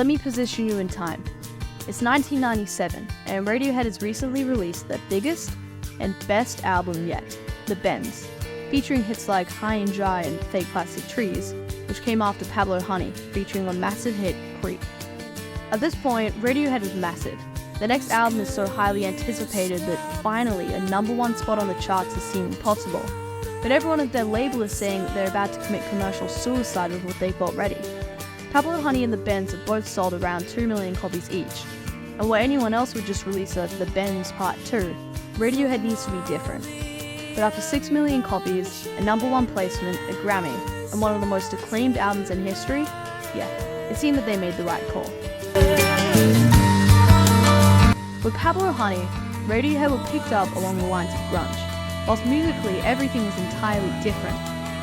let me position you in time. It's 1997, and Radiohead has recently released their biggest and best album yet, The Bends, featuring hits like High and Dry and Fake Plastic Trees, which came after Pablo Honey, featuring a massive hit, Creep. At this point, Radiohead was massive. The next album is so highly anticipated that finally a #1 spot on the charts is seeming possible. But everyone at their label is saying that they're about to commit commercial suicide with what they've got ready. Pablo Honey and The Bends have both sold around 2 million copies each. And where anyone else would just release a The Bends Part 2, Radiohead needs to be different. But after 6 million copies, a #1 placement, a Grammy, and one of the most acclaimed albums in history, yeah, it seemed that they made the right call. With Pablo Honey, Radiohead were picked up along the lines of grunge, whilst musically everything was entirely different.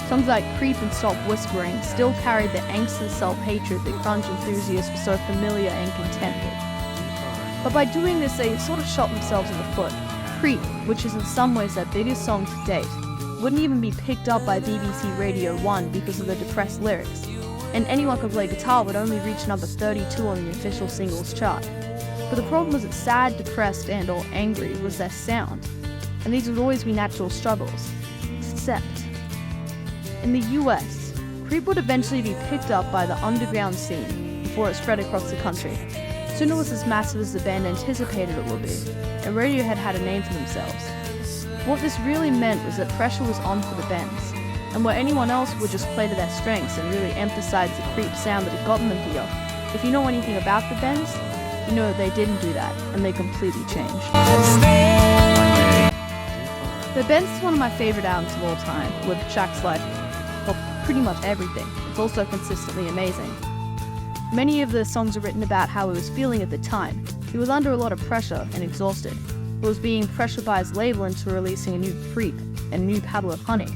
Songs like Creep and Stop Whispering still carried the angst and self-hatred that grunge enthusiasts were so familiar and content with. But by doing this, they sort of shot themselves in the foot. Creep, which is in some ways their biggest song to date, wouldn't even be picked up by BBC Radio 1 because of the depressed lyrics, and Anyone Can Play Guitar would only reach number 32 on the official singles chart. But the problem was that sad, depressed, and or angry was their sound, and these would always be natural struggles. Except, in the US, Creep would eventually be picked up by the underground scene before it spread across the country. Soon it was as massive as the band anticipated it would be, and Radiohead had a name for themselves. What this really meant was that pressure was on for the Bends, and where anyone else would just play to their strengths and really emphasize the Creep sound that had gotten them here. If you know anything about the Bends, you know that they didn't do that, and they completely changed. The Bends is one of my favorite albums of all time, with tracks like, well, pretty much everything. It's also consistently amazing. Many of the songs are written about how he was feeling at the time. He was under a lot of pressure and exhausted. He was being pressured by his label into releasing a new Creep and a new Pablo Honey.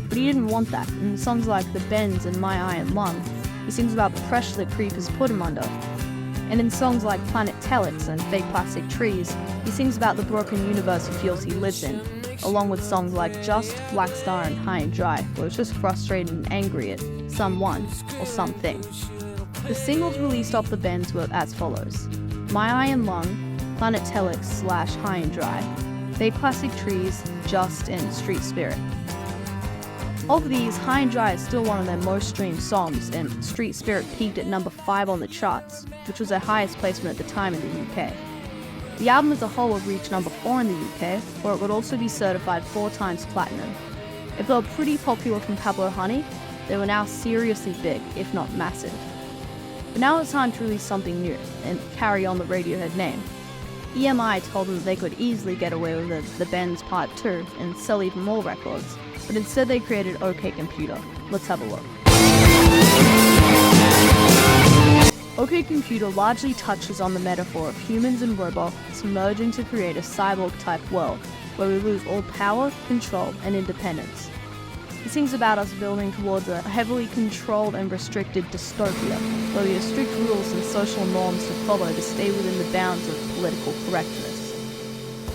But he didn't want that. In songs like The Bends and My Iron Lung, he sings about the pressure that Creep has put him under. And in songs like Planet Telex and Fake Plastic Trees, he sings about the broken universe he feels he lives in, along with songs like Just, Black Star, and High and Dry, where he's just frustrated and angry at someone or something. The singles released off The Bends were as follows: My Iron Lung, Planet Telex / High and Dry, Fake Plastic Trees, Just, and Street Spirit. Of these, High and Dry is still one of their most streamed songs, and Street Spirit peaked at number 5 on the charts, which was their highest placement at the time in the UK. The album as a whole would reach number 4 in the UK, where it would also be certified 4 times platinum. If they were pretty popular from Pablo Honey, they were now seriously big, if not massive. But now it's time to release something new, and carry on the Radiohead name. EMI told them that they could easily get away with The Bends Part 2 and sell even more records, but instead they created OK Computer. Let's have a look. OK Computer largely touches on the metaphor of humans and robots merging to create a cyborg-type world, where we lose all power, control, and independence. It sings about us building towards a heavily controlled and restricted dystopia, where we have strict rules and social norms to follow to stay within the bounds of political correctness.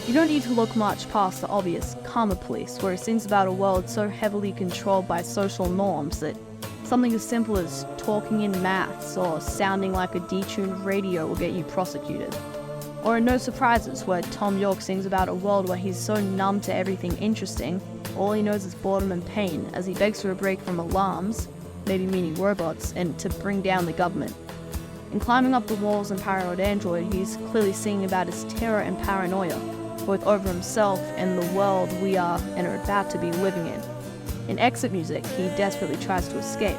You don't need to look much past the obvious Karma Police, where it sings about a world so heavily controlled by social norms that something as simple as talking in maths or sounding like a detuned radio will get you prosecuted. Or in No Surprises, where Thom Yorke sings about a world where he's so numb to everything interesting, all he knows is boredom and pain, as he begs for a break from alarms, maybe meaning robots, and to bring down the government. In Climbing Up the Walls and Paranoid Android, he's clearly singing about his terror and paranoia, both over himself and the world we are and are about to be living in. In Exit Music, he desperately tries to escape.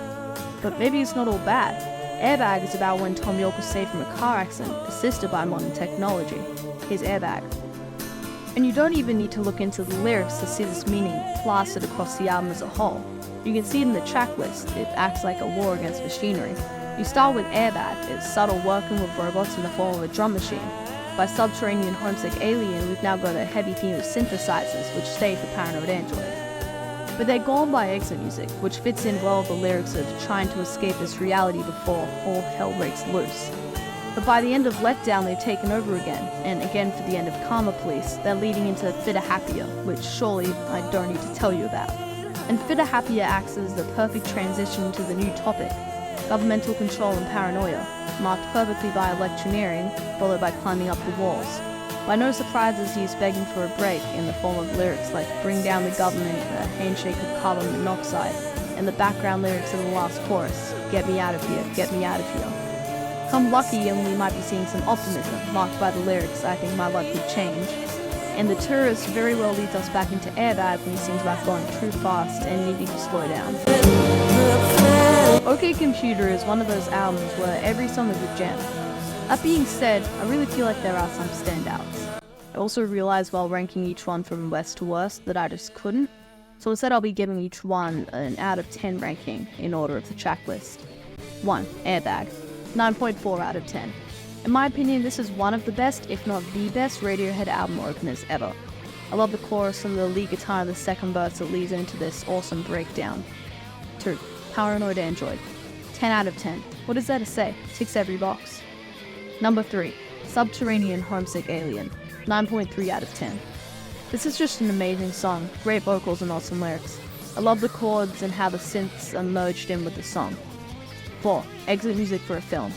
But maybe it's not all bad. Airbag is about when Thom Yorke was saved from a car accident, assisted by modern technology. His Airbag. And you don't even need to look into the lyrics to see this meaning plastered across the album as a whole. You can see it in the track list. It acts like a war against machinery. You start with Airbag, it's subtle working with robots in the form of a drum machine. By Subterranean Homesick Alien, we've now got a heavy theme of synthesizers, which stay for Paranoid Android. But they're gone by Exit Music, which fits in well with the lyrics of trying to escape this reality before all hell breaks loose. But by the end of Letdown, they've taken over again, and again for the end of Karma Police, they're leading into Fitter Happier, which surely I don't need to tell you about. And Fitter Happier acts as the perfect transition to the new topic. governmental control and paranoia, marked perfectly by electioneering, followed by climbing up the walls. By no surprises, he is begging for a break in the form of lyrics like "Bring down the government," "A handshake of carbon monoxide," and the background lyrics of the last chorus, "Get me out of here, get me out of here." Come lucky, and we might be seeing some optimism, marked by the lyrics "I think my luck could change." And the tourist very well leads us back into Airbag when he sings about going too fast and needing to slow down. OK Computer is one of those albums where every song is a gem. That being said, I really feel like there are some standouts. I also realized while ranking each one from best to worst that I just couldn't, so instead I'll be giving each one an out of 10 ranking in order of the track list. 1. Airbag, 9.4 out of 10. In my opinion, this is one of the best, if not the best, Radiohead album openers ever. I love the chorus and the lead guitar in the second verse that leads into this awesome breakdown. 2. Paranoid Android, 10 out of 10. What is there to say? Ticks every box. Number 3. Subterranean Homesick Alien, 9.3 out of 10. This is just an amazing song, great vocals and awesome lyrics. I love the chords and how the synths are merged in with the song. 4. Exit music for a film,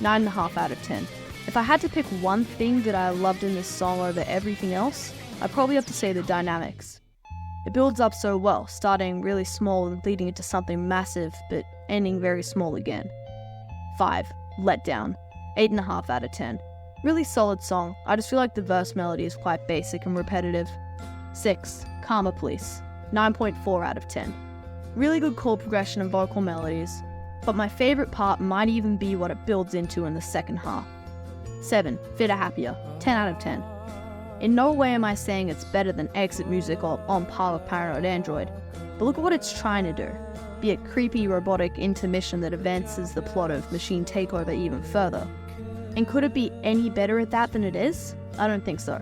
9.5 out of 10. If I had to pick one thing that I loved in this song over everything else, I'd probably have to say the dynamics. It builds up so well, starting really small and leading into something massive, but ending very small again. 5. Letdown, 8.5 out of 10. Really solid song, I just feel like the verse melody is quite basic and repetitive. 6. Karma Police, 9.4 out of 10. Really good chord progression and vocal melodies, but my favourite part might even be what it builds into in the second half. 7. Fitter Happier, 10 out of 10. In no way am I saying it's better than Exit music or on par with Paranoid Android, but look at what it's trying to do. Be a creepy robotic intermission that advances the plot of Machine Takeover even further. And could it be any better at that than it is? I don't think so.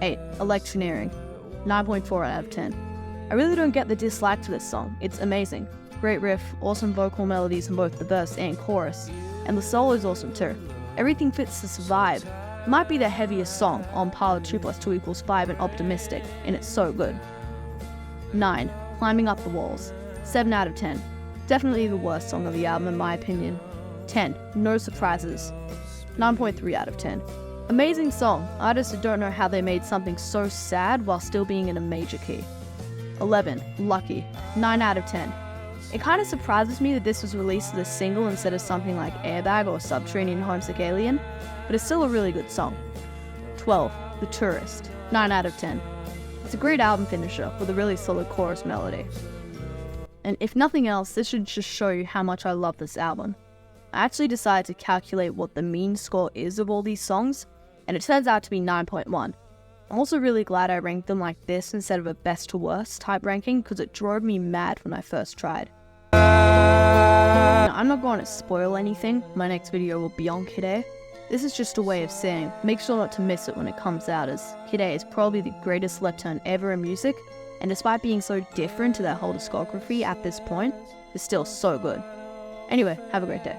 8. Electioneering, 9.4 out of 10. I really don't get the dislike to this song, it's amazing. Great riff, awesome vocal melodies in both the verse and chorus, and the solo is awesome too. Everything fits this vibe. It might be the heaviest song, on par with 2 + 2 = 5 and Optimistic, and it's so good. 9. Climbing Up the Walls, 7 out of 10. Definitely the worst song of the album in my opinion. 10. No Surprises, 9.3 out of 10. Amazing song, I just don't know how they made something so sad while still being in a major key. 11. Lucky, 9 out of 10. It kind of surprises me that this was released as a single instead of something like Airbag or Subterranean Homesick Alien, but it's still a really good song. 12. The Tourist, 9 out of 10. It's a great album finisher with a really solid chorus melody. And if nothing else, this should just show you how much I love this album. I actually decided to calculate what the mean score is of all these songs, and it turns out to be 9.1. I'm also really glad I ranked them like this instead of a best to worst type ranking because it drove me mad when I first tried. Now, I'm not going to spoil anything, my next video will be on Kid A. This is just a way of saying, make sure not to miss it when it comes out, as Kid A is probably the greatest left turn ever in music, and despite being so different to their whole discography at this point, it's still so good. Anyway, have a great day.